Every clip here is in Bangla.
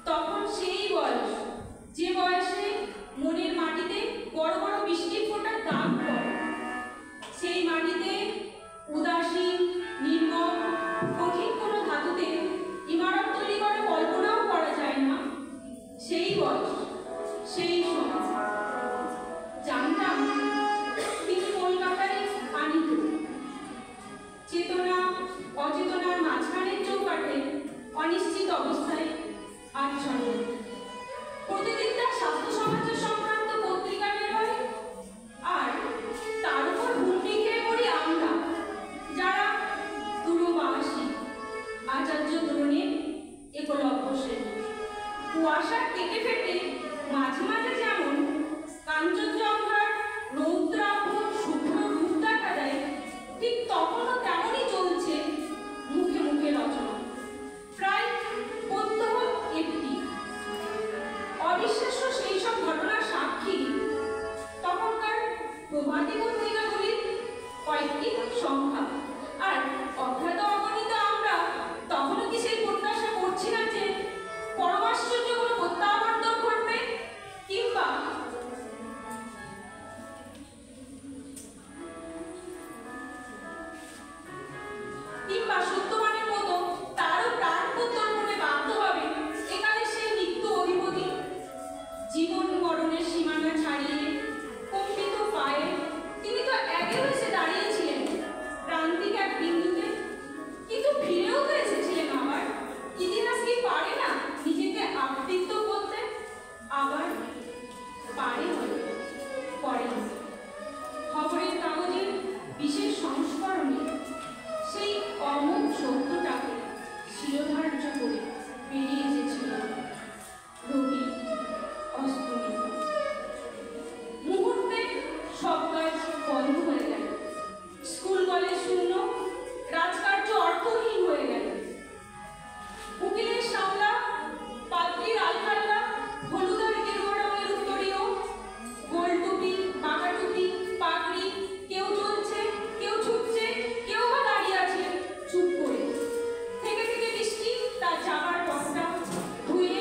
তখন সেই বয়স, যে বয়সে মনের মাটিতে বড় বড় বৃষ্টির ফোঁটার দাগ পড়ে, সেই মাটিতে উদাসীন, নির্মম, কঠিন কোনো ধাতুতে ইমারত তৈরি করে কল্পনাও করা যায় না। সেই বয়স, সেই সময় জানতাম তিনি কলকাতায় আনিত চেতনা অচেতনার মাঝখানের চৌকাঠে অনিশ্চিত অবস্থায় আচ্ছন্ন। প্রতিদিন তার স্বাস্থ্য সমাচার সংক্রান্ত পত্রিকা বের হয়, আর তার উপর হুমকি খেয়ে পড়ি আমরা, যারা দূরবাসী আচার্য তরুণের একলব্য শ্রেণী। কুয়াশার কেটে ফেটে মাঝে মাঝে যেমন কাঞ্চনজঙ্ঘার রৌদ্রাভ শুভ্র রূপ দেখা দেয়, ঠিক তখনও তেমনই চলছে মুখে মুখে রচনা। প্রায় প্রত্যহ একটি অবিশ্বাস্য সেই সব ঘটনার সাক্ষী তখনকার প্রভাতী পত্রিকাগুলির কয়েকটি সংখ্যা। আর অজ্ঞাত অগণিত আমরা তখনও কি সেই প্রত্যাশা করছি না যে পরমাশ্চর্য কোনো প্রত্যাবর্তন ঘটবে, কিংবা সত্যবানের মতো তারও প্রাণ প্রত্যর্পণে বাধ্য হবে এখানে সেই নিত্য অধিপতি। জীবন মরণের সীমানা ছাড়িয়ে কম্পিত পায়ে তিনি তো একে হয়েছে দাঁড়িয়েছিলেন প্রান্তিক এক বিন্দুতে, কিন্তু ফিরেও তো এসেছিলেন আবার। ইতিহাস কি পারে না নিজেকে আবৃত্ত করতে? আবার পারে, পরে খবরের কাগজের বিশেষ সংস্করণে সেই অমোঘ সত্যটাকে শিরোধার্য করে বেরিয়ে এসেছিল রবি অস্তমিত। মুহূর্তে সব কাজ বন্ধ হয়ে গেল, স্কুল কলেজ শূন্য, রাজকার্য অর্থহীন হয়ে গেল। উকিলের সামলা, পাত্রীর আলখাল্লা, হলুদার গেরুয়া রঙের উত্তরীয়, গোল টুপি, বাঁকা টুপি, পাগড়ি, কেউ চলছে, কেউ ছুটছে, কেউ বা দাঁড়িয়ে আছে চুপ করে। থেকে থেকে বৃষ্টি তার যাবার পথটা ধুয়ে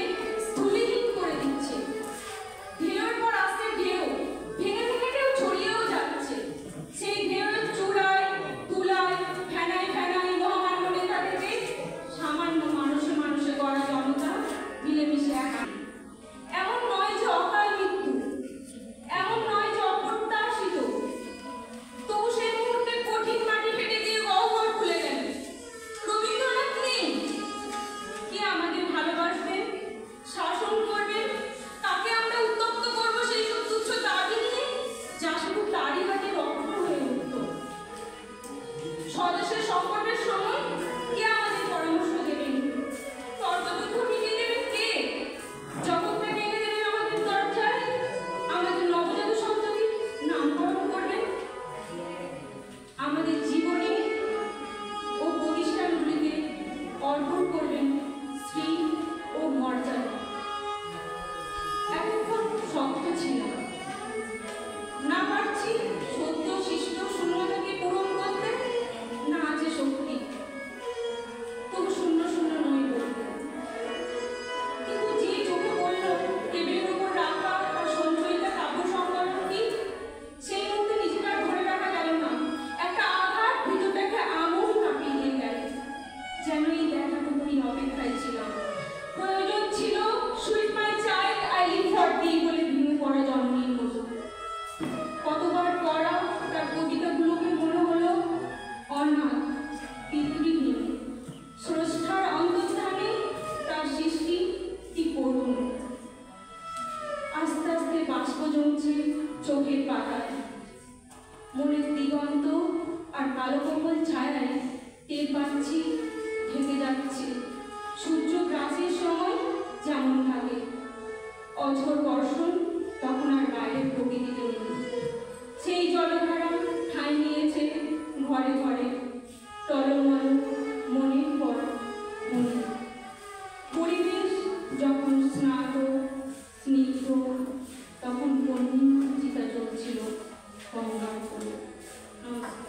ধুলিহীন করে দিচ্ছে। ঢেউয়ের পর আসছে ঢেউ, ভেঙে ভেঙে ঢেউ ছড়িয়েও যাচ্ছে। সেই ঢেউয়ের চূড়ায়, তুলায়, ফেনায় ফেনায় মহামান্য নেতা থেকে সামান্য মানুষে মানুষে গড়া জনতা মিলেমিশে একা। এমন নয় যে অকাল মৃত্যু, এমন নয় যে অপ্রত্যাশিত, তবু সেই মুহূর্তে কঠিন মাটি ফেটে দিয়ে গহ্বর খুলে গেল। রবীন্দ্রনাথ নেই, কে আমাদের ভালোবাসবেন, শাসন করবেন, তাকে আমরা উত্তপ্ত করবো সেই সব তুচ্ছ দাবি নিয়ে, যা শুধু তারই হাতে রক্ত হয়ে উঠত। স্বদেশের সংকটের সময় কে আমাদের পরামর্শ দেবেন, তর্কযুদ্ধ মিটিয়ে দেবেন কে, জগৎটা ভেঙে দেবেন আমাদের দরজায়, আমাদের নবজাত সন্ততির নামকরণ করবেন, আমাদের জীবনে ও প্রতিষ্ঠানগুলিকে অর্পণ করবেন শ্রী ও মর্যাদা। এতক্ষণ শক্ত ছিল না, পারছি সত্য শিষ্ট শূন্যতাকে পূরণ করতে, না আছে শক্তি, তবু শূন্য শূন্য নয় বলতে। কিন্তু যে চোখে বলল টেবিলের উপর রাখা আর সঞ্চয়িতা কাব্য সংকলন কি, সেই মুহূর্তে নিজেকে আর ধরে রাখা গেল না। একটা আঘাত ভিতরটাকে আমূল কাঁপিয়ে দিয়ে গেল, যেন এই দেখাটুকুনি অপেক্ষায় ছিলাম। প্রয়োজন ছিল sweet my child I live for the বলে ভেঙে পড়া জননীর মতো। কতবার পড়া তার কবিতাগুলোকে মনে হলো অনাথ, পিতৃহীন, স্রষ্টার অন্তর্ধানে তার সৃষ্টি কি করুন। আস্তে আস্তে বাষ্প জমছে চোখের পাতায়, মনের দিগন্ত আর কালো কম্বল ছায়ায় টের পাচ্ছি ঢেকে যাচ্ছে সূর্য গ্রাসের সময় যেমন থাকে। অঝোর বর্ষণ তখন আর বাইরের প্রকৃতিতে নেই, সেই জলধারা ঠাঁই নিয়েছে ঘরে ঘরে, টলমল মনের পর মনে। পরিবেশ যখন স্নাত স্নিগ্ধ, তখন পূর্ণিমা চলছিল গঙ্গার উপরে। নমস্কার।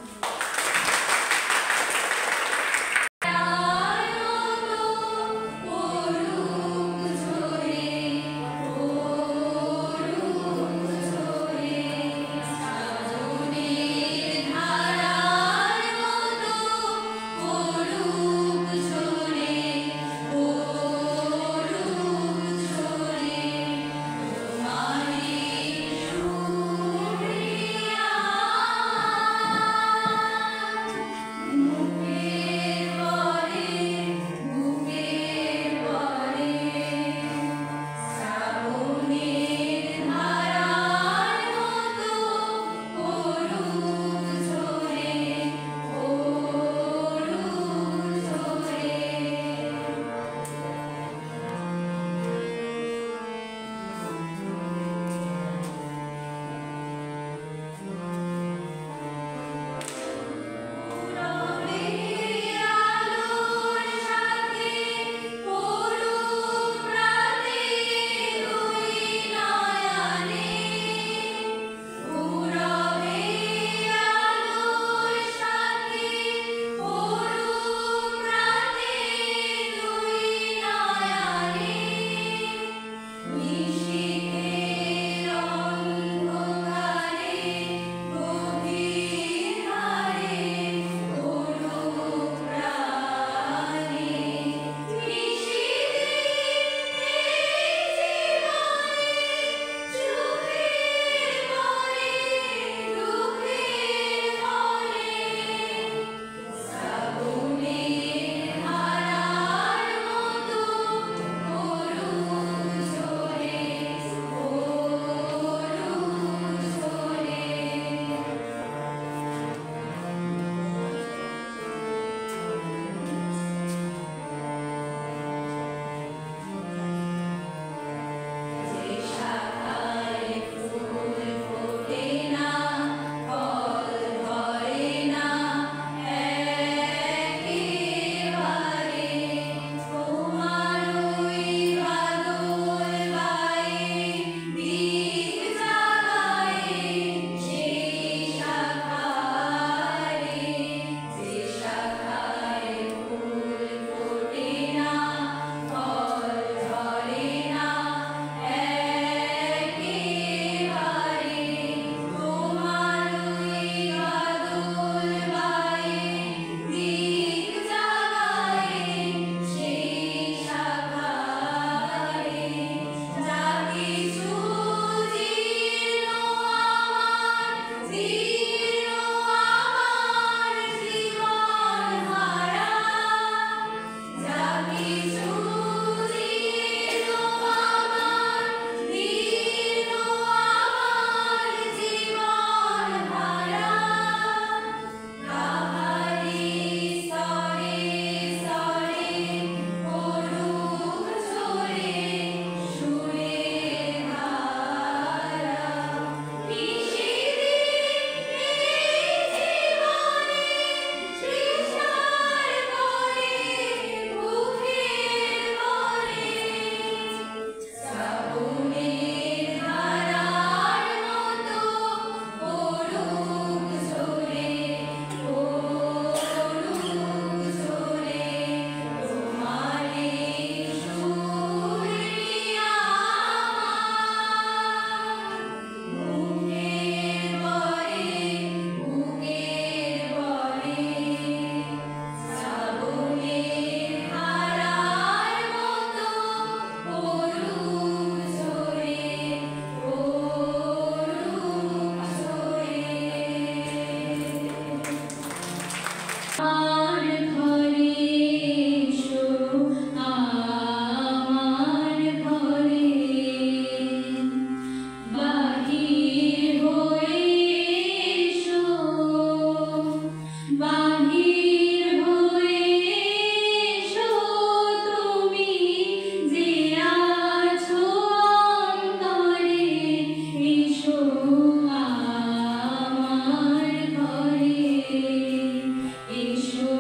এসো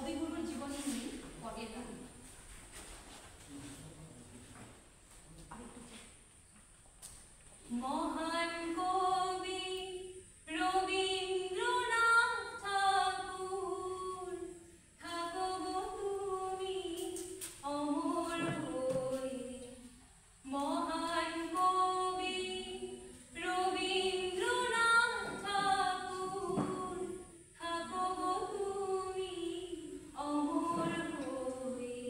কবিগুরুর জীবনী নিয়ে পরের গান। মহান কবি রবীন্দ্রনাথ ঠাকুর, থাকো গো তুমি অমর হয়ে। মহান কবি রবীন্দ্রনাথ ঠাকুর, থাকো গো তুমি অমর হয়ে।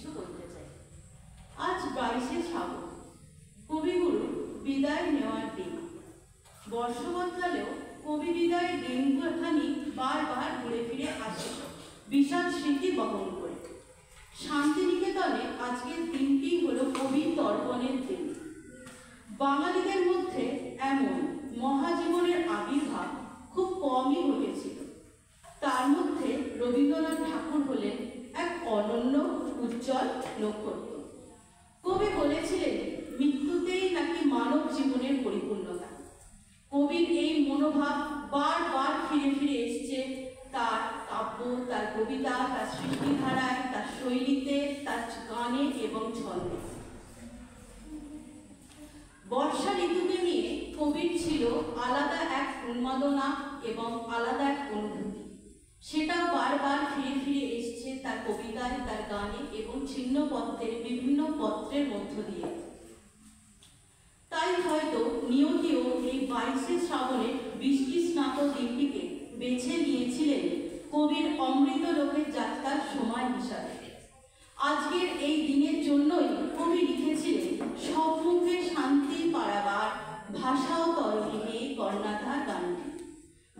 কিছু বলতে চাই। আজ 22শে শ্রাবণ, কবিগুরু বিদায় নেওয়ার দিন। বর্ষবদলালেও কবি বিদায়ের দিনখানি বারবার ঘুরে ফিরে আসে বিশাল স্মৃতি বহন করে। শান্তিনিকেতনে আজকের দিনটি হলো কবির তর্পণের দিন। বাঙালিদের মধ্যে এমন মহাজীবনের আবির্ভাব খুব কমই ঘটেছিল। তার মধ্যে রবীন্দ্রনাথ ঠাকুর হলেন এক অনন্য উজ্জ্বল নক্ষত্র। কবি বলেছিলেন, মৃত্যুতেই নাকি মানব জীবনের পরিপূর্ণতা। কবির এই মনোভাব বারবার ফিরে ফিরে এসছে তার কাব্য, তার কবিতা, তার সৃষ্টিধারায়, তার শৈলীতে, তার গানে এবং ছন্দে। বর্ষা ঋতুকে নিয়ে কবির ছিল আলাদা এক উন্মাদনা এবং আলাদা এক অনুভূতি। সেটাও বারবার ফিরে ফিরে এসছে তার কবিতায়, তার গানে এবং ছিন্নপত্রের বিভিন্ন পত্রের মধ্য দিয়ে। তাই হয়তো নিয়তিও এই 22শে শ্রাবণের বৃষ্টি স্নাত দিনটিকে বেছে নিয়েছিলেন কবির অমৃত লোকের যাত্রার সময় হিসাবে। আজকের এই দিনের জন্যই কবি লিখেছিলেন, সম্মুখে শান্তি পাড়াবার ভাষাও তরঙ্গে কর্ণাধার গানটি।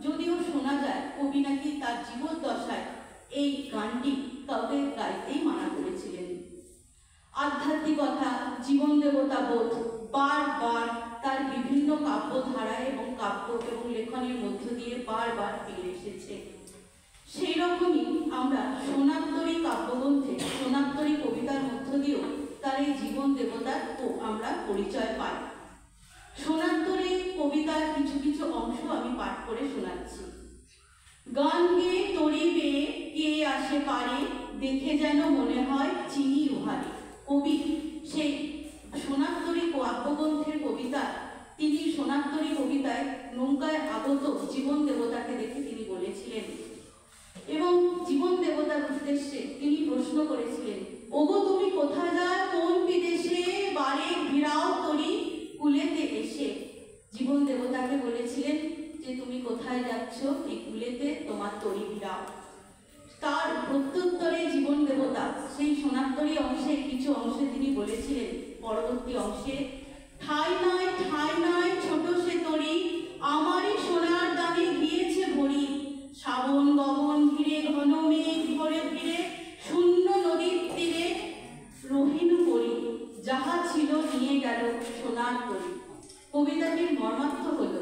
যদিও শোনা যায় কবি নাকি তার জীবদ্দশায় এই গানটি কাউকে গাইতেই মানা করেছিলেন। আধ্যাত্মিকতা, জীবন দেবতা বোধ বারবার তার বিভিন্ন কাব্যধারায় এবং কাব্য এবং লেখনের মধ্য দিয়ে বারবার ফিরে এসেছে। সেই রকমই আমরা সোনাত্তরী কাব্যগ্রন্থে, সোনাত্তরী কবিতার মধ্য দিয়েও তার এই জীবন দেবতার আমরা পরিচয় পাই। সোনাত্তরী কবিতার কিছু কিছু অংশ আমি পাঠ করে শোনাচ্ছি। গান গেয়ে তরি বেয়ে কে আসে পারে, দেখে যেন মনে হয় চিনি উহারে। কবি সেই সোনাত্তরী কাব্যগ্রন্থের কবিতা, তিনি সোনাত্তরী কবিতায় নৌকায় আগত জীবন দেবতাকে দেখে তিনি বলেছিলেন এবং জীবন দেবতার উদ্দেশ্যে তিনি প্রশ্ন করেছিলেন, ওগো তুমি কোথায় যায় কোন বিদেশে, বারে ভিড়াও তরি কুলেতে এসে। জীবন দেবতাকে বলেছিলেন যে তুমি কোথায় যাচ্ছ, এই কুলেতে তোমার তরি ভিড়াও। তার প্রত্যুত্তরে জীবন দেবতা সেই সোনাত্তরী অংশে কিছু অংশে তিনি বলেছিলেন, পরবর্তী অংশে, ঠাই নাই ছোট সে তরি, আমারই সোনার দানে গিয়েছে ভরি। শ্রাবণ গগন ঘিরে ঘন মেঘ ঘরে ফিরে, শূন্য নদীর তীরে রহিনু করি, যাহা ছিল নিয়ে গেল সোনার তরি। কবিতাটির মর্মার্থ হল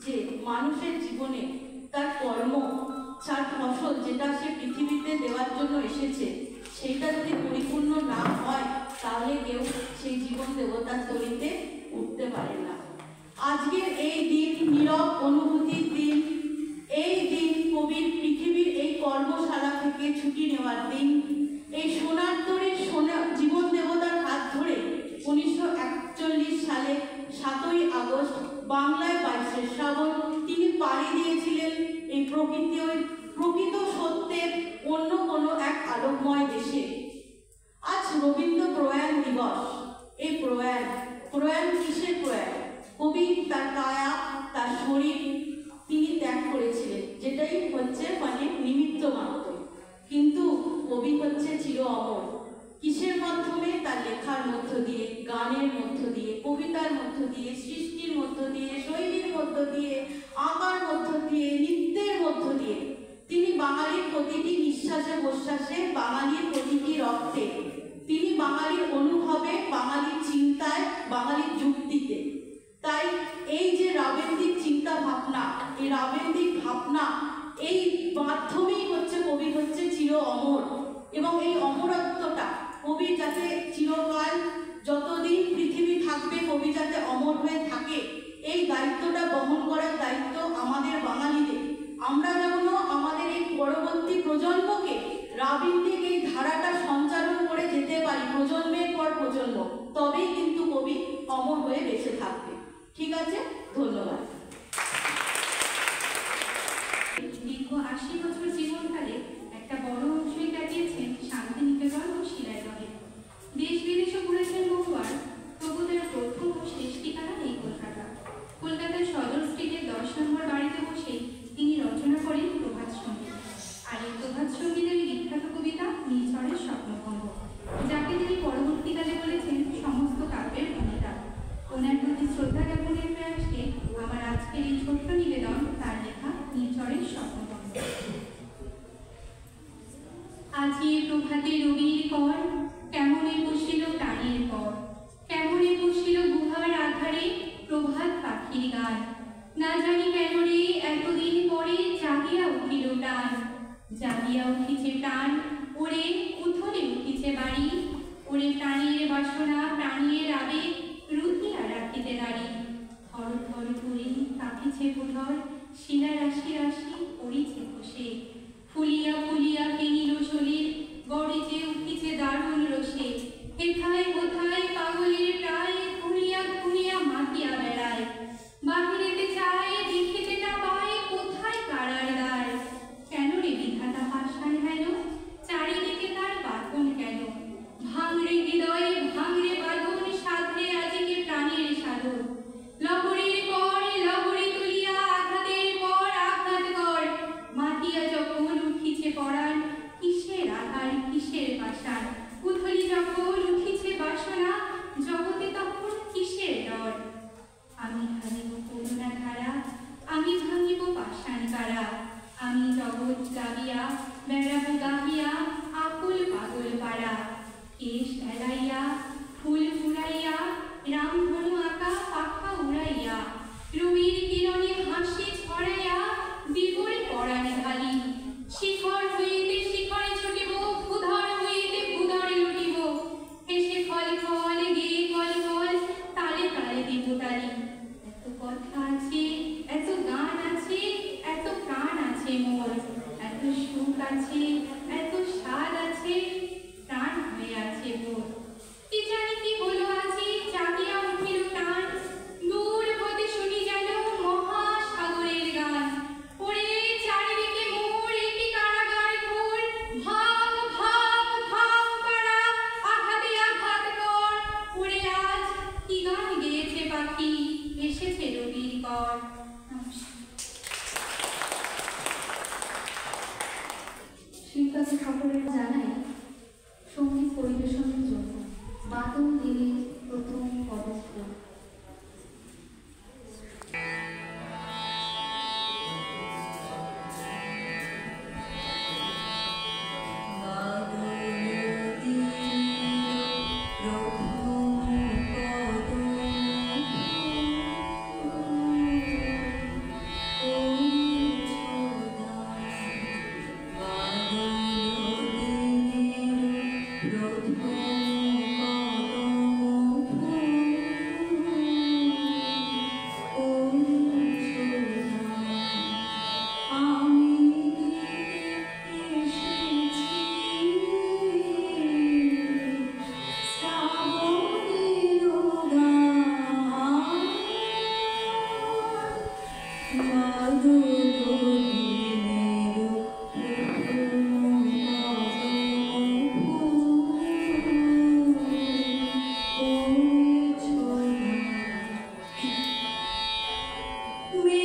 যে মানুষের জীবনে তার কর্ম, তার ফসল যেটা সে পৃথিবীতে দেওয়ার জন্য এসেছে, সেইটা যদি পরিপূর্ণ না হয় তাহলে কেউ সেই জীবন দেবতার তরিতে উঠতে পারে না। আজকের এই দিন নীরব অনুভূতির দিন। এই দিন কবির পৃথিবীর এই কর্মশালা থেকে ছুটি নেওয়ার দিন। এই সোনাত্তরীর জীবন দেবতার হাত ধরে 1941 সালে 7ই আগস্ট বাংলায় 22শে শ্রাবণ তিনি পাড়ি দিয়েছিলেন এই প্রকৃত সত্যের অন্য কোনো এক আলোকময় দেশে। আজ রবীন্দ্র প্রয়াণ দিবস। এই প্রয়াণ কিসের প্রয়াণ? কবি তার কায়া, তার শরীর তিনি ত্যাগ করেছিলেন, যেটাই হচ্ছে নিমিত্ত মাত্র, কিন্তু কবি হচ্ছে চির অমর। কিসের মাধ্যমে? তার লেখার মধ্য দিয়ে, গানের মধ্য দিয়ে, কবিতার মধ্য দিয়ে, সৃষ্টির মধ্য দিয়ে, শৈলীর মধ্য দিয়ে, আঁকার মধ্য দিয়ে, নৃত্যের মধ্য দিয়ে তিনি বাঙালির প্রতিটি নিঃশ্বাসে প্রশ্বাসে, বাঙালির প্রতিটি রক্তে, তিনি বাঙালির অনুভবে, বাঙালির চিন্তায়, বাঙালির যুক্তিতে। তাই এই যে রাবেন্দ্রিক চিন্তা ভাবনা, এই রাবেন্দ্রিক ভাবনা, এই মাধ্যমেই হচ্ছে কবি হচ্ছে চির অমর। এবং এই অমরত্বটা কবি যাতে চিরকাল, যতদিন পৃথিবী থাকবে কবি যাতে অমর হয়ে থাকে, এই দায়িত্বটা বহন করার দায়িত্ব আমাদের বাঙালিদের। আমরা যেমন আমাদের এই পরবর্তী প্রজন্মকে রাবীন্দ্রিক এই ধারাটা সঞ্চালন করে যেতে পারি প্রজন্মের পর প্রজন্ম, তবেই কিন্তু কবি অমর হয়ে বেঁচে থাকবে। ঠিক আছে, ধন্যবাদ। দীর্ঘ 80 বছর জীবনকালে একটা বড় অংশই কাটিয়েছেন শান্তিনিকেতন ও শিলাইদহে। দেশ বিদেশে ঘুরেছেন বহুবার, তবু তার প্রথম ও শেষ ঠিকানা এই কলকাতা। কলকাতার সদর স্ট্রিটের 10 নম্বর বাড়িতে বসেই তিনি রচনা করেন প্রভাত সঙ্গীত। আর এই প্রভাত সঙ্গীতের বিখ্যাত কবিতা নিঝড়ের স্বপ্নভঙ্গ, যা না জানি কেন রে এতদিন পরে জাগিয়া উঠিল টান, জাগিয়া উঠিছে প্রাণ, ওরে উথলে উঠিছে বাড়ি, ওরে প্রাণীর বাসনা প্রাণীর আবেগ রুধিয়া রাখিতে নারী। থর থর করে কাঁপিছে পুনর, শিলা রাশি রাশি পড়িছে খসে, ফুলিয়া ফুলিয়া ফেনিল শরীর, গড়িতে উঠিছে দারুণ রসে। হেথায় কোথায় পাগলের প্রায়, ঘুরিয়া ঘুরিয়া মাতিয়া বেড়ায়, বাহিরেতে চায় দেখিতে না পায় কোথায় কারার দ্বার। কেন রে বিধাতা পাষাণ হেন, চারিদিকে তার বাঁধন কেন? ভাঙরে হৃদয়ে ভাঙরে বাঁধন, সাধরে আজিকে প্রাণের সাধন। লহরীর পর লহরী তুলিয়া আঘাতের পর আঘাত কর, মাতিয়া যখন উঠিছে পরাণ, কিসের আধার কিসের পাষাণ। উথলি যখন উঠিছে বাসনা, জগতে তখন কিসের ডর। আমি ভাঙিব করুণা ধারা, আমি ভাঙিব পাষাণ কারা, আমি জগৎ গাবিয়া বেড়াবো গাহিয়া আকুল পাগল পাড়া। কেশ এলাইয়া ফুল ফুরাইয়া রামধনু আঁকা পাখা উড়াইয়া, রবির কিরণে হাসি ছড়াইয়া বিবর পরাণে ঢালি। শিখর হইতে শিখরে ছুটিব, ভূধর হইতে ভূধরে লুটিব, হেসে ফল ফল গেয়ে কল কল তালে তালে দিব তালি। এত কথা আছে এত গান আছে এত প্রাণ আছে মোর, এত সুখ আছে এত স্বাদ আছে প্রাণ হয়ে আছে মোর। কি জানি কি হলো আজি জাগিয়া উঠিল টান, দূর হতে শুনি যেন মহাসাগরের গান। ওরে চারিদিকে মোর একটি কারাগার ঘোর, ভাঙ ভাঙ ভাঙ পাড়া আঘাতে আঘাত কর। ওরে আজ কি গান গেয়েছে পাখি, এসেছে রবির কর। শিল্পাকে সকলের জানাই সঙ্গীত পরিবেশনের জন্য বাদল দিলের প্রথম পদস্থ। রে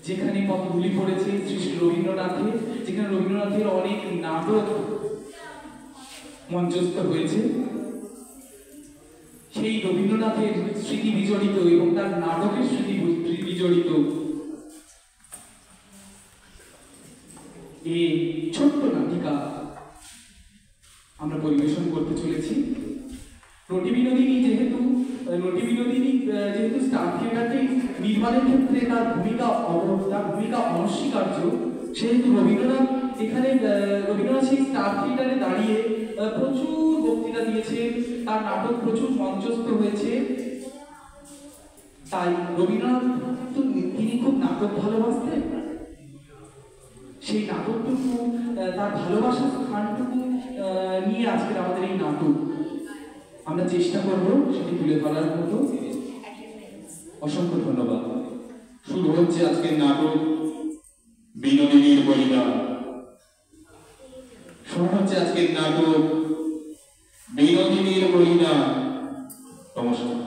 যেখানে পথগুলি পড়েছে শ্রী শ্রী রবীন্দ্রনাথের, যেখানে রবীন্দ্রনাথের অনেক নাটক মঞ্চস্থ হয়েছে, সেই রবীন্দ্রনাথের স্মৃতি বিজড়িত এবং তার নাটকের স্মৃতি বিজড়িত এই ছোট্ট নাটিকা আমরা পরিবেশন করতে চলেছি। নটি বিনোদিনী যেহেতু স্টার থিয়েটারটি নির্মাণের ক্ষেত্রে তার ভূমিকা অনস্বীকার্য, সেহেতু রবীন্দ্রনাথ সেই স্টার থিয়েটারে দাঁড়িয়ে প্রচুর বক্তৃতা দিয়েছেন, তার নাটক প্রচুর মঞ্চস্থ হয়েছে। তাই রবীন্দ্রনাথ তিনি খুব নাটক ভালোবাসতেন। সেই নাটকটুকু, তার ভালোবাসার স্থানটুকু নিয়ে আজকের আমাদের এই নাটক আমরা চেষ্টা করব সেটি তুলে ধরার মতো। অসংখ্য ধন্যবাদ। শুরু হচ্ছে আজকের নাটক বিনোদিনীর বলিদান। শুরু হচ্ছে আজকের নাটক বিনোদিনীর বলিদান। নমস্কার।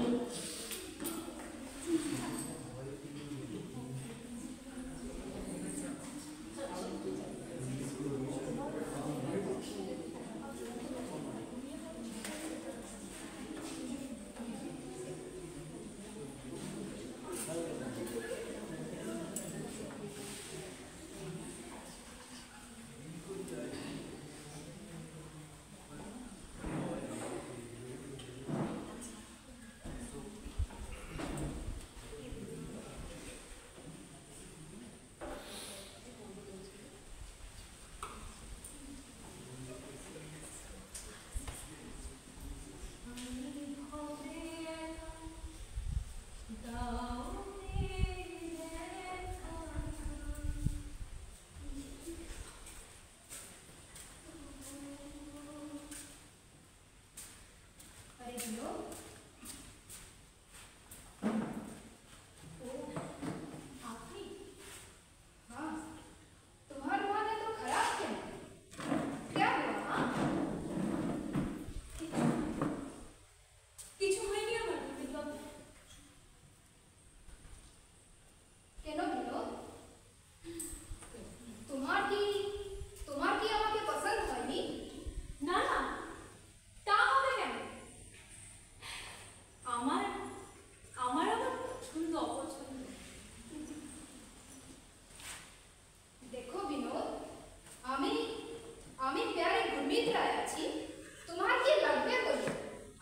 যাচ্ছি, তোমার কি লাগবে বলো,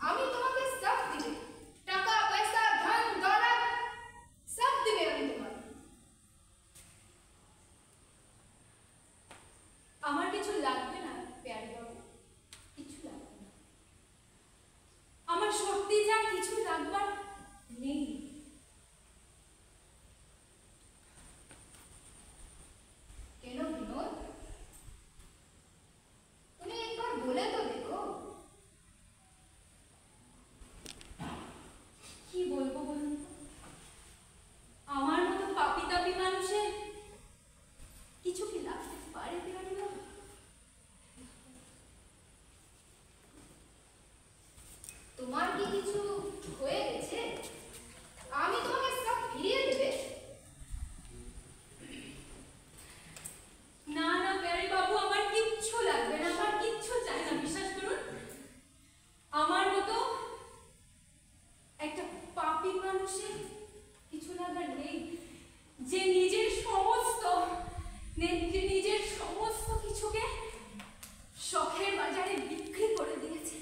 আমি তোমাকে সব দিবে, টাকা পয়সা ধন দৌলত সব দিবে আমি তোমাকে। আমার কিছু লাগবে না প্যারি বাবু, কিছু লাগবে না। আমার সত্যি যা কিছু লাগবার নেই। কেন বিনোদ, তুমি একবার বলে তো দেখো। কি বলবো বলুন তো? আমার মতো পাপি তাপি মানুষের কিছু কি লাগতে পারে প্যারি বাবু? তোমার কি কিছু হয়ে গেছে? আমি তোমাকে সব ফিরিয়ে দেবে। না না প্যারি বাবু, আমার কিচ্ছু লাগবে না, আমার কিচ্ছু চাই না, বিশ্বাস করুন। আমার মতো একটা পাপী মানুষের কিছু লাগার নেই, যে নিজের সমস্ত কিছুকে শখের বাজারে বিক্রি করে দিয়েছে।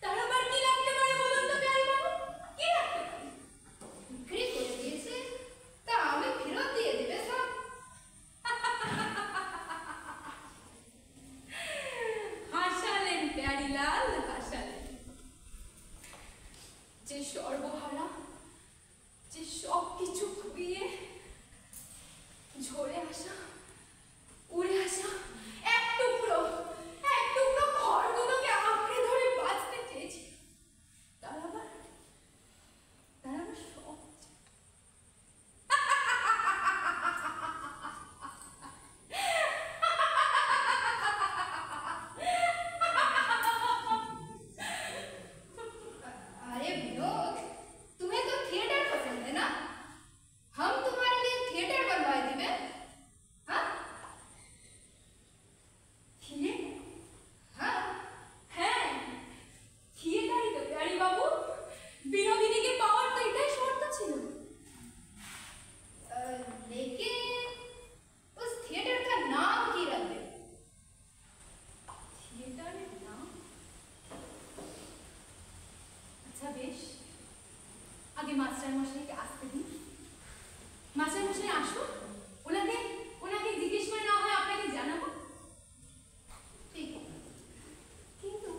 তার আবার কি লাগতে পারে বলুন তো প্যারি বাবু, কি লাগতে পারে? বিক্রি করে দিয়েছে, তা আমি ফেরত দিয়ে দেবে সব। হাসালেন প্যারিলাল, হাসালেন। যে সর্বহারা, যে সব কিছু খুইয়ে ঝরে আসা, উড়ে আসা এক টুকরো ঘরগুলোকে আঁকড়ে ধরে বাঁচতে চেয়েছি, তার আবার সব अरे विनोद, तुम्हें तो थिएटर पसंद है ना? हम तुम्हारे लिए थिएटर बनवा देंगे। हाँ थिएटर? हाँ, হ্যাঁ, থিয়েটারই তো প্যারি বাবু। বিনোদিনীকে পাওয়ার তো এটাই শর্ত ছিল। लेकिन उस थिएटर का नाम की रख दे। থিয়েটারের নাম? আচ্ছা বেশ, আগে মাস্টার মশাইকে আসতে দিন। মাস্টার মশাই আসুন, ওনাকে জিজ্ঞেস করে না হয় আপনাকে জানাবো। ठीक है। কিন্তু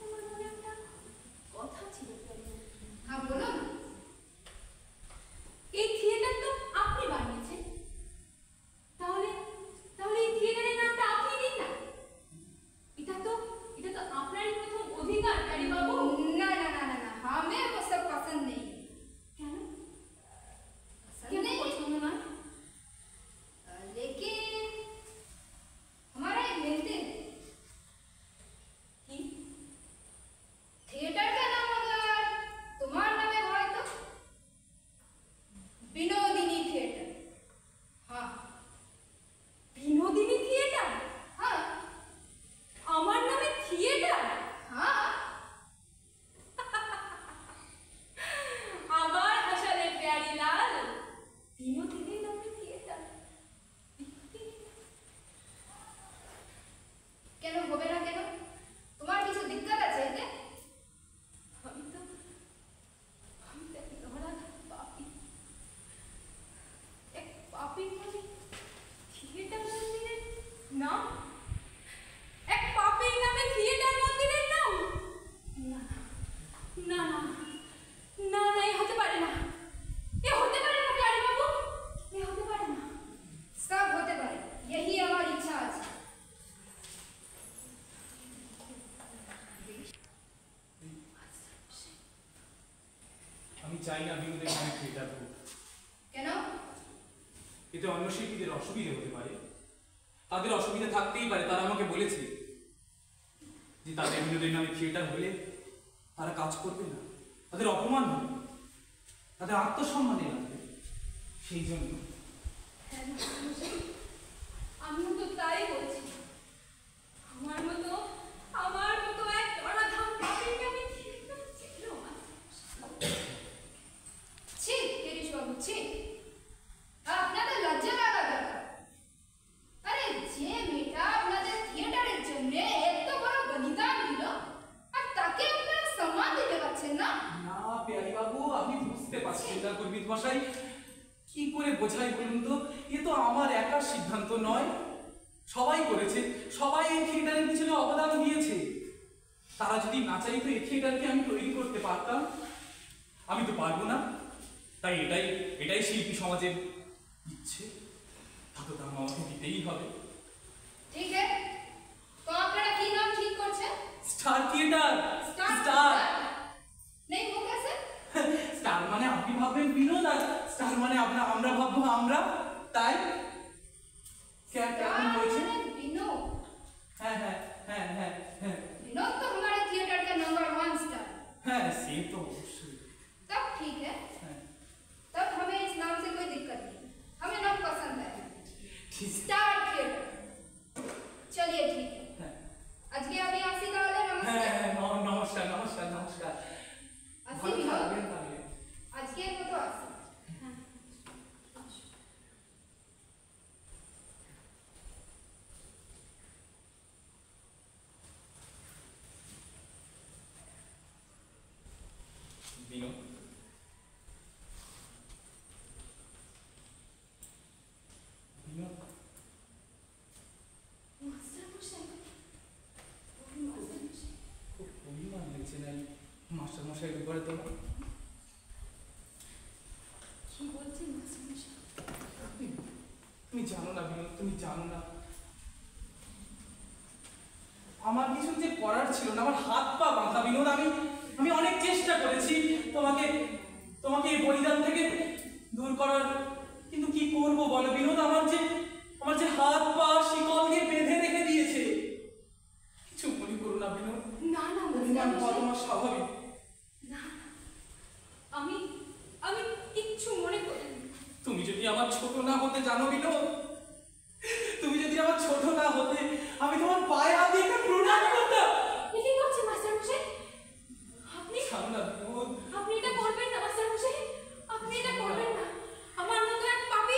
আমার মনে একটা কথা ছিল প্যারি বাবু। हाँ बोलो ना। এই থিয়েটার তো আপনি বানিয়েছেন, তাহলে এই থিয়েটারের নামটা আপনি দিন না। এটা তো আপনারই প্রথম অধিকার প্যারি বাবু। ना ना ना ना ना, हमें वो सब पसंद नहीं। কেন? पसंद কেন नहीं? পছন্দ নয়? लेकिन हमारा एक मेंटेन কি? थिएटर का नाम अगर तुम्हारे नामे हो तो विनोदिनी थिएटर। हाँ বিনোদিনী থিয়েটার? हाँ আমার নামে থিয়েটার? हाँ। আবার হাসালে প্যারিলাল। বিনোদিনীর নামে থিয়েটার? কেন হবে না কেন? তোমার কিছু দিক্কত আছে এতে? আমি তো এক ধরা পাপি, এক পাপির মানে থিয়েটার মন্দিরের নাম? এক পাপির নামে থিয়েটার মন্দিরের নাম? না না না না না, এ হতে পারে না, এ হতে পারে না প্যারি বাবু, এ হতে পারে না। सब होते पारे, यही हमारी इच्छा আছে। আমি চাই না বিনোদের নামে থিয়েটার হোক। কেন? এতে অন্য শিল্পীদের অসুবিধা হতে পারে, তাদের অসুবিধা থাকতেই পারে। তারা আমাকে বলেছে যে তাদের বিনোদের নামে থিয়েটার হলে তারা কাজ করবে না, তাদের অপমান হবে, তাদের আত্মসম্মানে লাগবে। সেই জন্য আমিও তো তাই বলছি। আমার মতো এক ধরাধাম পাপির নামে থিয়েটার ছিল। ছি গিরিশ বাবু, ছি। আপনাদের লজ্জা লাগা দরকার। আরে যে মেয়েটা আপনাদের থিয়েটারের জন্য এত স্বীকার করবি মশাই, কি করে বোঝাই বলুন তো? এ তো আমার একার সিদ্ধান্ত নয়, সবাই করেছে, সবাই এই থিয়েটারের পিছনে অবদান দিয়েছে। তারা যদি না চাইতো এই থিয়েটারকে আমি তৈরি করতে পারতাম, আমি তো পারবো না। তাই এটাই শিল্পী সমাজের ইচ্ছে, তা তো দাম আমাকে দিতেই হবে। ঠিক আছে, তো আপনারা কি নাম ঠিক করছেন? Star theatre. স্টার नहीं वो कैसे? স্টার মানে আপনি ভাববেন বিনোদ, আর স্টার মানে আমরা ভাববো আমরা, তাই কেমন হয়েছে? विनोद। হ্যাঁ হ্যাঁ হ্যাঁ হ্যাঁ হ্যাঁ विनोद तो हमारे थिएटर का नंबर 1 स्टार। হ্যাঁ সে তো অবশ্যই। तब ठीक है, হ্যাঁ तब हमें इस नाम से कोई दिक्कत नहीं, हमें नाम पसंद है ঠিক আছে। Star theatre. चलिए ठीक है, হ্যাঁ आज के अभी आसी का वाले হ্যাঁ नमस्ते। হ্যাঁ, নমস্কার নমস্কার নমস্কার। आसी ভালো विनोद, থাকবেন তাহলে। आज के को तो आसी। বিনোদ, বিনোদ मास्टर मशाई, मास्टर मशाई। খুব অভিমান লাগছে না মাস্টার মশাইয়ের উপরে তোমার? কি বলছেন মাস্টার মশাই? তুমি জানো না বিনোদ, তুমি জানো না আমার কিছু যে করার ছিল না, আমার হাত পা বাঁধা বিনোদ। আমি অনেক চেষ্টা করেছি তোমাকে এই বলিদান থেকে দূর করার, কিন্তু কি করবো বলো বিনোদ? আমার যে হাত পা শিকল দিয়ে বেঁধে রেখে দিয়েছে। কিছু মনে করো না বিনোদ, না না অভিমান মাস্টার হওয়া মশাই, তোমার স্বাভাবিক। না আমি কিচ্ছু মনে করিনি। তুমি যদি আমার ছোট না হতে জানো বিনোদ, তুমি যদি আমার ছোট না হতে, আমি তোমার পায়ে হাত দিয়ে একটা প্রণাম করতাম। কি করছেন মাস্টার মশাই? আপনি জানো না বিনোদ, আপনি এটা করবেন না মাস্টার মশাই, আপনি এটা করবেন না। আমার মতো এক পাপী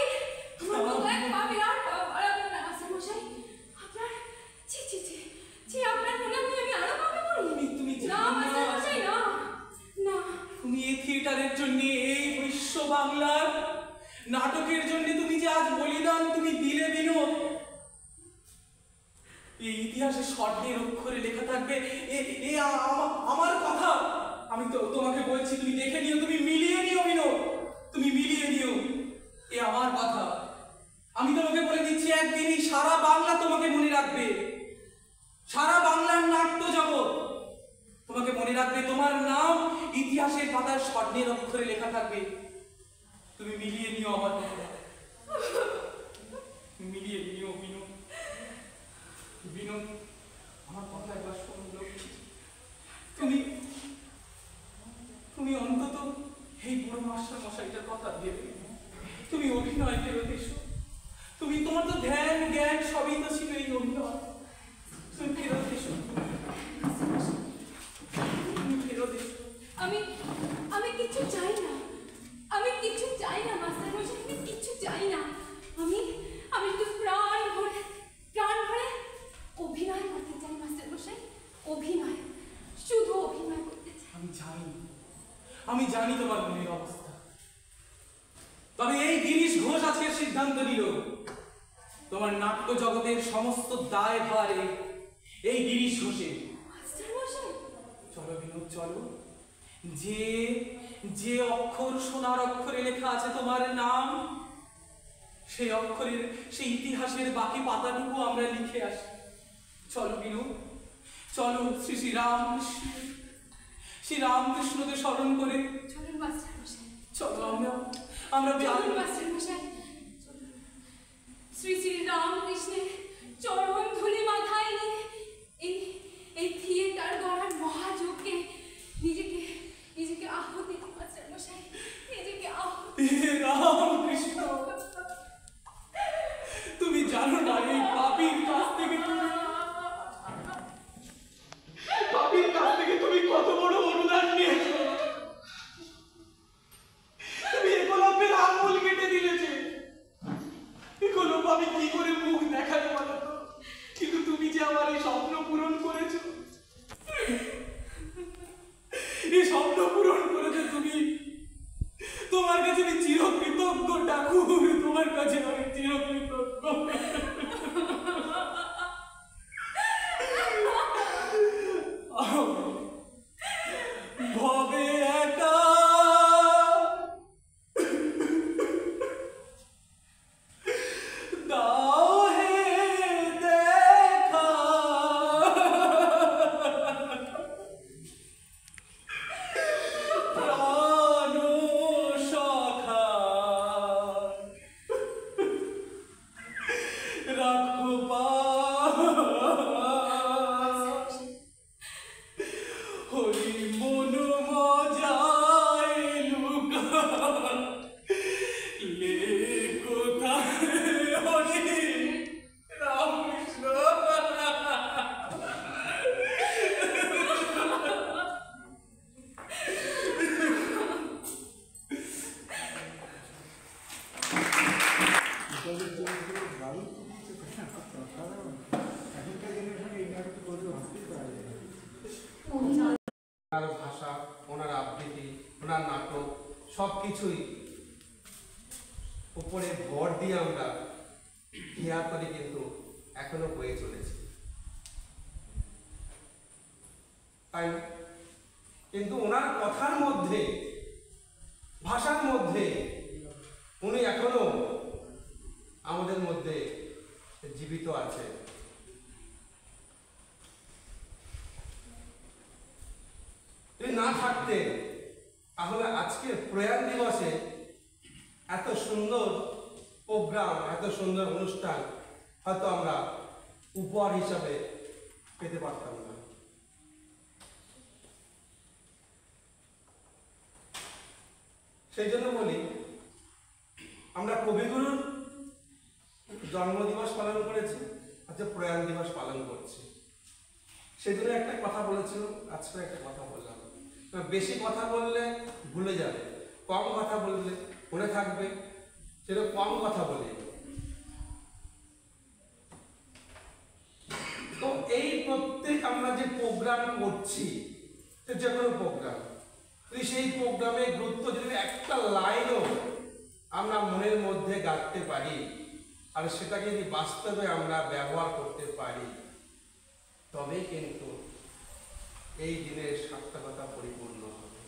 আর বাড়াবেন না মাস্টার মশাই। আপনার ছি ছি ছি ছি, আপনার প্রণাম নিয়ে আমি আরো পাপী করি? তুমি না জানো মাস্টার না, মশাই, না না। তুমি এই থিয়েটারের জন্য, এই বিশ্ব বাংলার নাটকের জন্য তুমি যে আজ বলিদান তুমি দিলে বিনোদ, এই ইতিহাসে স্বর্ণের অক্ষরে লেখা থাকবে আমার কথা। আমি তো তোমাকে বলছি, তুমি দেখে নিও, তুমি মিলিয়ে নিও বিনোদ, তুমি মিলিয়ে নিও, এ আমার কথা। আমি তোমাকে বলে দিচ্ছি, একদিনই সারা বাংলা তোমাকে মনে রাখবে, সারা বাংলার নাট্য জগৎ তোমাকে মনে রাখবে, তোমার নাম ইতিহাসের পাতায় স্বর্ণের অক্ষরে লেখা থাকবে। তুমি মিলিয়ে নিও আমার কথা, মিলিয়ে নিও বিনোদ। বিনোদ, আমার কথা একবার শুনলো, তুমি অন্তত এই বড় মাস্টার মশাইটার কথা দেবে, তুমি অভিনয় ফেরত এসো। তোমার তো ধ্যান জ্ঞান সবই তো ছিল এই অভিনয়, তুমি ফেরত এসো, তুমি ফেরত এসো। আমি কিছু চাই না, আমি কিছু চাই না মাস্টার মশাই, আমি কিছু চাই না। আমি তো প্রাণ ভরে অভিনয় করতে চাই মাস্টার মশাই, অভিনয়, শুধু অভিনয় করতে চাই। আমি জানি তোমার মনের অবস্থা, তবে এই গিরিশ ঘোষ আজকে সিদ্ধান্ত নিল, তোমার নাট্য জগতের সমস্ত দায় ভার এই গিরিশ ঘোষের। মাস্টার মশাই, চলো বিনোদ চলো, যে অক্ষর সোনার অক্ষরে লেখা আছে তোমার নাম, সেই অক্ষরের, সেই ইতিহাসের বাকি পাতাটুকু আমরা লিখে আসি। চলো বিনোদ, চলো শ্রী রামকৃষ্ণকে স্মরণ করে চলুন মাস্টার মশাই, চলো আমরা চলুন মাস্টার মশাই, চলুন। শ্রী শ্রী রামকৃষ্ণের চরণ ধুলি মাথায় নিয়ে এই থিয়েটার গড়ার মহাযজ্ঞে নিজেকে আহুতি দিন মাস্টার মশাই, নিজেকে আহুতি। রামকৃষ্ণ, তুমি জানো না এই পাপীর কাছ থেকে তুমি কত বড় অনুদান নিয়েছো। তুমি একলব্যের আঙুল কেটে দিলেছে, একলব্য আমি কি করে মুখ দেখাতে বলো তো? কিন্তু তুমি যে আমার এই ওনার ভাষা, ওনার আবৃত্তি, ওনার নাটক সব কিছুই উপরে ভর দিয়ে আমরা হিয়া করে কিন্তু এখনো বয়ে চলেছি, তাই না? কিন্তু ওনার কথার মধ্যে, ভাষার মধ্যে উনি এখনো আমাদের মধ্যে জীবিত আছে। তিনি না থাকতেন তাহলে আজকে প্রয়াণ দিবসে এত সুন্দর প্রোগ্রাম, এত সুন্দর অনুষ্ঠান হয়তো আমরা উপহার হিসাবে পেতে পারতাম না। সেই জন্য বলি, আমরা কবিগুরুর জন্মদিবস পালন করেছি, আজকে প্রয়াণ দিবস পালন করছি। সেদিনে একটা কথা বলেছিল, আজকে একটা কথা বললাম। বেশি কথা বললে ভুলে যাবে, কম কথা বললে মনে থাকবে, সেটা কম কথা বলি। তো এই প্রত্যেক আমরা যে প্রোগ্রাম করছি, যে কোনো প্রোগ্রাম, সেই প্রোগ্রামে গুরুত্ব যদি একটা লাইনও আমরা মনের মধ্যে গাঁথতে পারি আর সেটাকে যদি বাস্তবে আমরা ব্যবহার করতে পারি, তবে কিন্তু এই দিনের সার্থকতা পরিপূর্ণ হবে।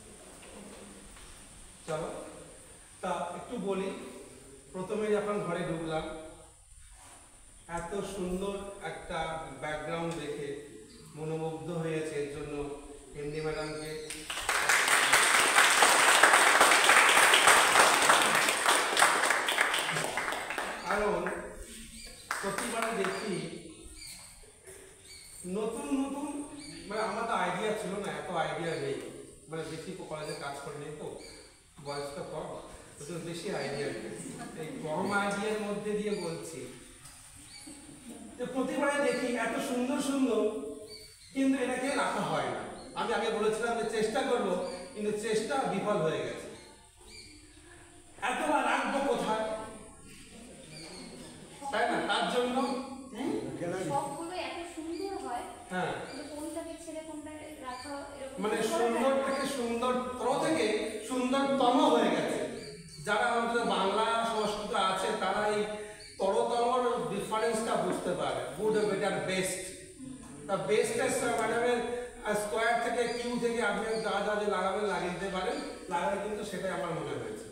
চলো তা একটু বলি। প্রথমে যখন ঘরে ঢুকলাম, এত সুন্দর একটা ব্যাকগ্রাউন্ড দেখে মনোমুগ্ধ হয়েছে। এর জন্য এমডি ম্যাডামকে কারণ প্রতিবার দেখি নতুন নতুন, মানে আমার তো আইডিয়া ছিল না, এত আইডিয়া নেই, মানে বেশি কলেজে কাজ করে নেই তো, বয়সটা কম, তো বেশি আইডিয়া নেই। এই কম আইডিয়ার মধ্যে দিয়ে বলছি, প্রতিবারে দেখি এত সুন্দর সুন্দর, কিন্তু এটাকে রাখা হয় না। আমি আগে বলেছিলাম যে চেষ্টা করবো, কিন্তু চেষ্টা বিফল হয়ে গেছে। এতবার রাখবো কোথায়, তাই না? তার জন্য সবগুলো এত সুন্দর হয়, হ্যাঁ, কোনটাকে ছেড়ে কোনটা রাখা, মানে সুন্দর থেকে সুন্দরতর থেকে সুন্দরতম হয়ে গেছে। যারা আমাদের বাংলা সংস্কৃত আছে তারা এই তরতমর ডিফারেন্সটা বুঝতে পারে। Good, better, best. তা বেস্টের ম্যাডামের স্কোয়ার থেকে কিউ থেকে আপনি যা যা যে লাগাবেন লাগিয়ে দিতে পারেন, লাগালে কিন্তু সেটাই আমার মনে হয়েছে।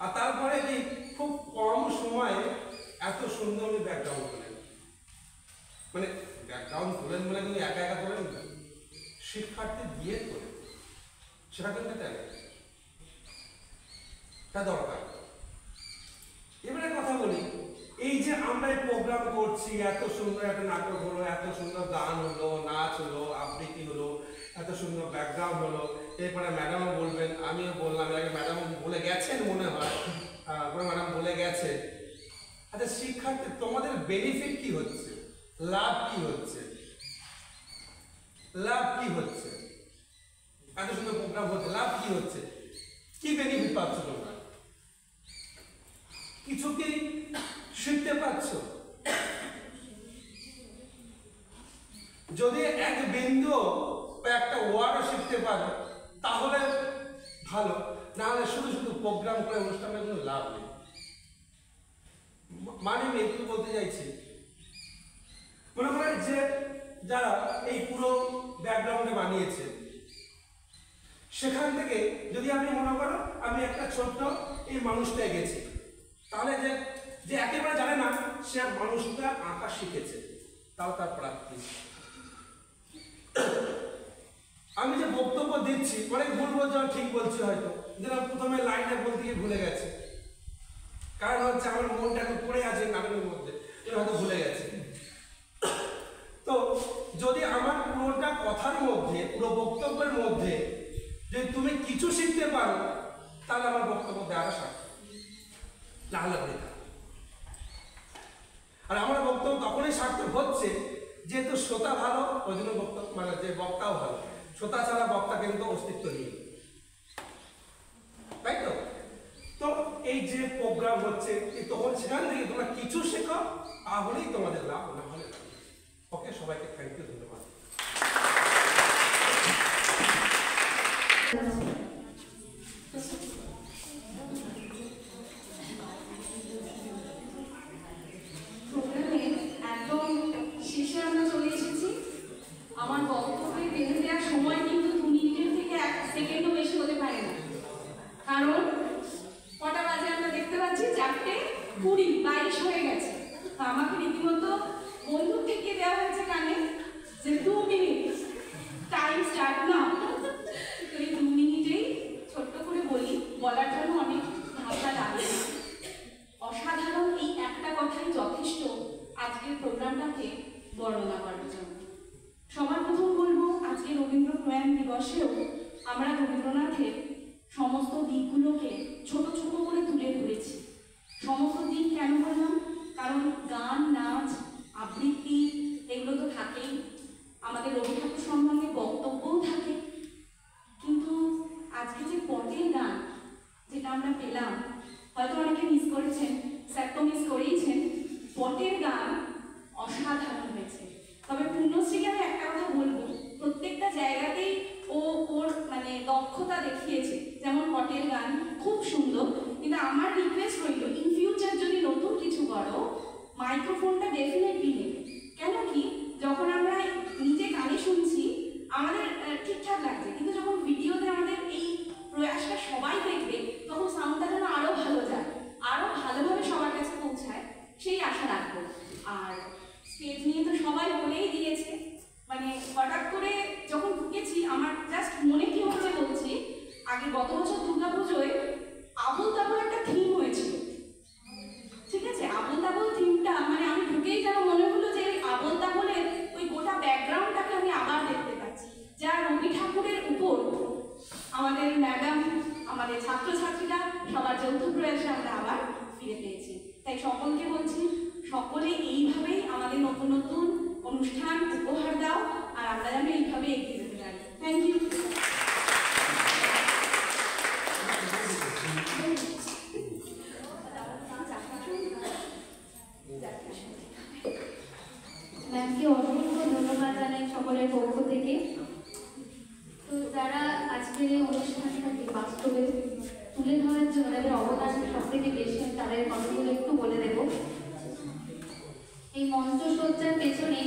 আর তারপরে কি খুব কম সময়ে এত সুন্দর ব্যাকগ্রাউন্ড তোলেন, মানে ব্যাকগ্রাউন্ড তোলেন বলে কিন্তু একা একা তোলেন না, শিক্ষার্থী দিয়ে তোলেন, সেটা কিন্তু তা দরকার। এবারে কথা বলি, এই যে আমরা এই প্রোগ্রাম করছি, এত সুন্দর একটা নাটক হলো, এত সুন্দর গান হলো, নাচ হলো, আবৃত্তি হলো, এত সুন্দর ব্যাকগ্রাউন্ড হলো, এরপরে ম্যাডামও বলবেন, আমিও বললাম, আগে ম্যাডাম বলে গেছেন মনে হয়, ম্যাডাম বলে গেছেন। আচ্ছা শিক্ষার্থী, তোমাদের বেনিফিট কি হচ্ছে, লাভ কি হচ্ছে? লাভ কি হচ্ছে? এত সুন্দর প্রোগ্রাম হচ্ছে, লাভ কি হচ্ছে? কি বেনিফিট পাচ্ছ তোমরা? কিছু কি শিখতে পাচ্ছ? যদি এক বিন্দু বা একটা ওয়ার্ডও শিখতে পারো তাহলে ভালো, না হলে শুধু শুধু প্রোগ্রাম করে অনুষ্ঠানের কোনো লাভ নেই। মানে আমি একটু বলতে চাইছি, মনে করেন যে যারা এই পুরো ব্যাকগ্রাউন্ডে বানিয়েছে, সেখান থেকে যদি আমি মনে করো আমি একটা ছোট্ট এই মানুষটায় গেছি, তাহলে যে একেবারে জানে না সে মানুষটা আঁকা শিখেছে, তাও তার প্রাপ্তি। আমি যে বক্তব্য দিচ্ছি অনেক ভুল বলছি, ঠিক বলছি হয়তো, যেটা প্রথমে লাইনটা বলতে গিয়ে ভুলে গেছে, কারণ হচ্ছে আমার মনটা এখন পড়ে আছে নাটকের মধ্যে, হয়তো ভুলে গেছে। তো যদি আমার পুরোটা কথার মধ্যে, পুরো বক্তব্যের মধ্যে যদি তুমি কিছু শিখতে পারো, তাহলে আমার বক্তব্য দেওয়াটা সার্থক, নাহলে বৃথা। আর আমার বক্তব্য তখনই সার্থক হচ্ছে যেহেতু শ্রোতা ভালো, ওই জন্য বক্তব্য, মানে যে বক্তাও ভালো। শ্রোতা ছাড়া বক্তা কিন্তু অস্তিত্ব নেই, তাই তো? তো এই যে প্রোগ্রাম হচ্ছে, তখন সেখান থেকে তোমরা কিছু শেখো, তাহলেই তোমাদের লাভ, না হলে। ওকে, সবাইকে থ্যাংক ইউ, ধন্যবাদ। আমরা রবীন্দ্রনাথের সমস্ত দিকগুলোকে ছোট ছোট করে তুলে ধরেছি। সমস্ত দিক কেন বললাম? কারণ গান, নাচ, আবৃত্তি এগুলো তো থাকেই, আমাদের রবি ঠাকুর সম্বন্ধে বক্তব্যও থাকে। কিন্তু আজকে যে পটের গান যেটা আমরা পেলাম, হয়তো অনেকে মিস করেছেন, স্যার তো মিস করেইছেন, পটের গান অসাধারণ হয়েছে। তবে পূর্ণশ্রীকে আমি একটা কথা বলবো, প্রত্যেকটা জায়গাতেই ও ওর মানে দক্ষতা দেখিয়েছে। যেমন পটের গান খুব সুন্দর, কিন্তু আমার রিকোয়েস্ট রইল ইন ফিউচার যদি নতুন কিছু করো, মাইক্রোফোনটা ডেফিনেটলি নেবে। কেন কি, যখন আমরা নিজে গানে শুনছি আমাদের ঠিকঠাক লাগছে, কিন্তু যখন ভিডিওতে আমাদের এই প্রয়াসটা সবাই দেখবে, তখন সাউন্ডটা যেন আরও ভালো যায়, আরও ভালোভাবে সবার কাছে পৌঁছায়, সেই আশা রাখবো। আর স্টেজ নিয়ে তো সবাই বলেই দিয়েছে, মানে হঠাৎ করে যখন ঢুকেছি আমার জাস্ট মনে কি হচ্ছে বলছি, আগে গত বছর দুর্গাপুজোয় আবুল তাবুল একটা থিম হয়েছিল, ঠিক আছে? আবুল তাবুল থিমটা মানে আমি ঢুকেই যেন মনে হলো যে ওই আবুল তাবুলের ওই গোটা ব্যাকগ্রাউন্ডটাকে আমি আবার দেখতে পাচ্ছি, যা রবি ঠাকুরের উপর আমাদের ম্যাডাম, আমাদের ছাত্রছাত্রীরা সবার যৌথ প্রয়াসে আমরা আবার ফিরে পেয়েছি। তাই সকলকে বলছি, সকলে এইভাবেই আমাদের নতুন নতুন অনুষ্ঠান উপহার দাও, আর আমরা যেন এইভাবে এগিয়ে যেতে পারি। Thank you. ম্যামকে অসংখ্য ধন্যবাদ জানাই সকলের পক্ষ থেকে। তো যারা আজকের এই অনুষ্ঠানটাকে বাস্তবে তুলে ধরার জন্য যাদের অবদান সব থেকে বেশি, তাদের কথাগুলো একটু বলে দেব। এই মঞ্চসজ্জার পেছনে